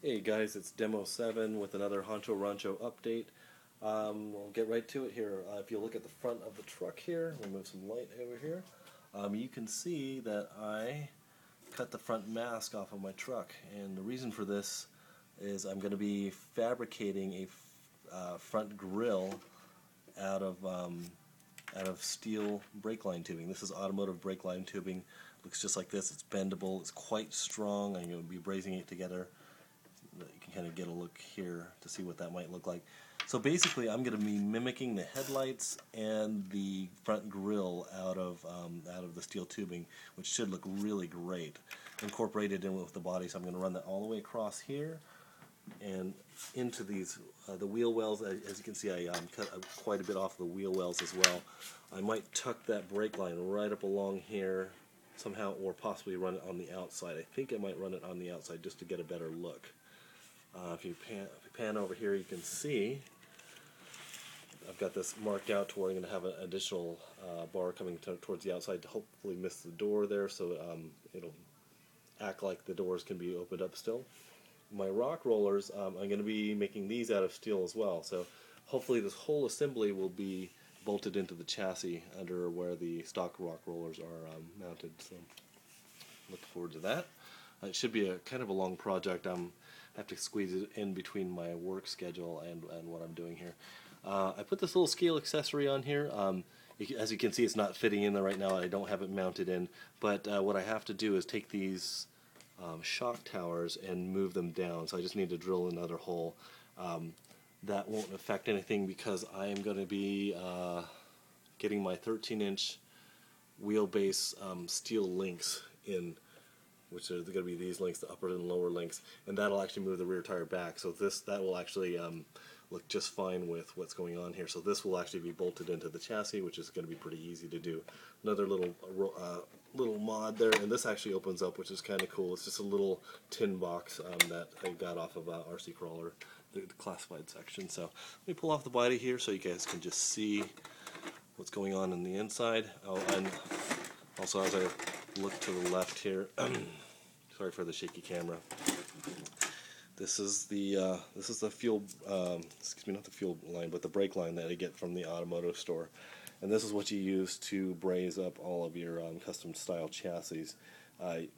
Hey guys, it's Demo 7 with another Honcho Wroncho update. We'll get right to it here. If you look at the front of the truck here, we'll move some light over here. You can see that I cut the front mask off of my truck, and the reason for this is I'm going to be fabricating a front grille out of steel brake line tubing. This is automotive brake line tubing. Looks just like this. It's bendable. It's quite strong. I'm going to be brazing it together. You can kind of get a look here to see what that might look like. So basically I'm going to be mimicking the headlights and the front grille out of the steel tubing, which should look really great, incorporated in with the body. So I'm going to run that all the way across here and into these the wheel wells. As you can see, I cut quite a bit off the wheel wells as well. I might tuck that brake line right up along here somehow, or possibly run it on the outside. I think I might run it on the outside just to get a better look. If you pan over here, you can see I've got this marked out to where I'm going to have an additional bar coming towards the outside to hopefully miss the door there, so it'll act like the doors can be opened up still. My rock rollers, I'm going to be making these out of steel as well, so hopefully this whole assembly will be bolted into the chassis under where the stock rock rollers are mounted. So look forward to that. It should be a kind of a long project. I have to squeeze it in between my work schedule and what I'm doing here. I put this little scale accessory on here. As you can see, it's not fitting in there right now. I don't have it mounted in, but what I have to do is take these shock towers and move them down. So I just need to drill another hole. That won't affect anything because I am going to be getting my 13-inch wheelbase steel links in, which are going to be these links, the upper and lower links, and that'll actually move the rear tire back. So that will actually look just fine with what's going on here. So this will actually be bolted into the chassis, which is going to be pretty easy to do. Another little mod there, and this actually opens up, which is kind of cool. It's just a little tin box that I got off of RC Crawler, the classified section. So let me pull off the body here so you guys can just see what's going on the inside. Oh, and also as I look to the left here, sorry for the shaky camera. This is the fuel, excuse me, not the fuel line, but the brake line that I get from the automotive store. And this is what you use to braze up all of your custom style chassis.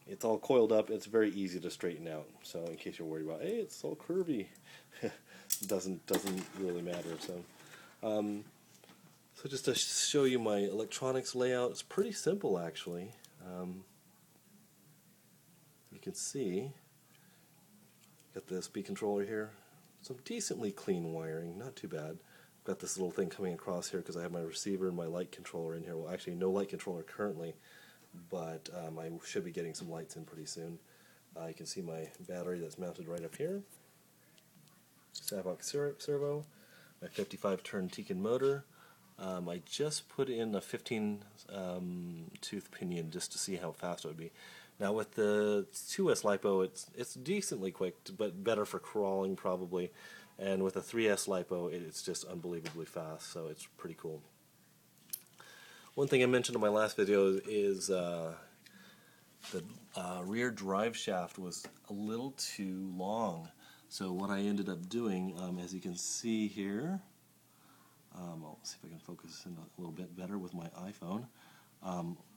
It's all coiled up. It's very easy to straighten out. So in case you're worried about, hey, it's all curvy, it doesn't really matter. So just to show you my electronics layout, it's pretty simple actually. You can see, got the speed controller here, some decently clean wiring, not too bad. Got this little thing coming across here because I have my receiver and my light controller in here. Well, actually no light controller currently, but I should be getting some lights in pretty soon. You can see my battery that's mounted right up here. Savok servo, my 55-turn Tekin motor. I just put in a 15 tooth pinion just to see how fast it would be. Now with the 2S LiPo, it's decently quick, but better for crawling probably. And with the 3S LiPo, it's just unbelievably fast, so it's pretty cool. One thing I mentioned in my last video is the rear drive shaft was a little too long. So what I ended up doing, as you can see here, I'll see if I can focus in a little bit better with my iPhone.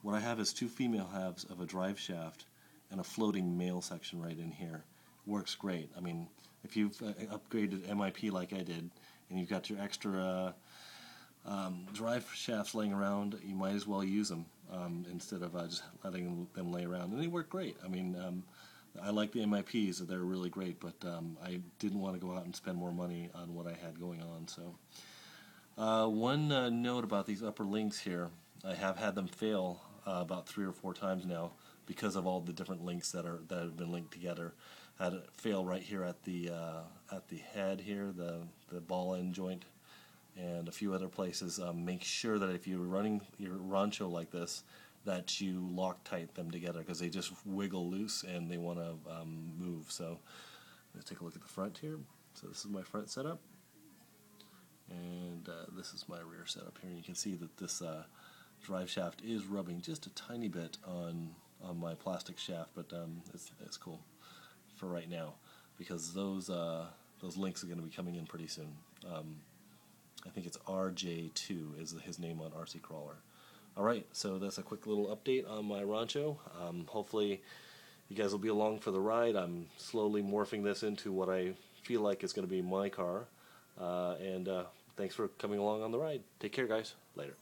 What I have is two female halves of a drive shaft and a floating male section right in here. Works great. I mean, if you've upgraded MIP like I did, and you've got your extra drive shafts laying around, you might as well use them instead of just letting them lay around. And they work great. I mean, I like the MIPs, they're really great, but I didn't want to go out and spend more money on what I had going on. So one note about these upper links here, I have had them fail about 3 or 4 times now because of all the different links that have been linked together. I had it fail right here at the head here, the ball end joint, and a few other places. Make sure that if you're running your Wroncho like this, that you Loctite them together because they just wiggle loose and they want to move. So let's take a look at the front here. So this is my front setup, and this is my rear setup here. And you can see that this drive shaft is rubbing just a tiny bit on my plastic shaft, but it's cool for right now. because those links are going to be coming in pretty soon. I think it's RJ2 is his name on RC Crawler. Alright, so that's a quick little update on my Wroncho. Hopefully you guys will be along for the ride. I'm slowly morphing this into what I feel like is going to be my car. And thanks for coming along on the ride. Take care, guys. Later.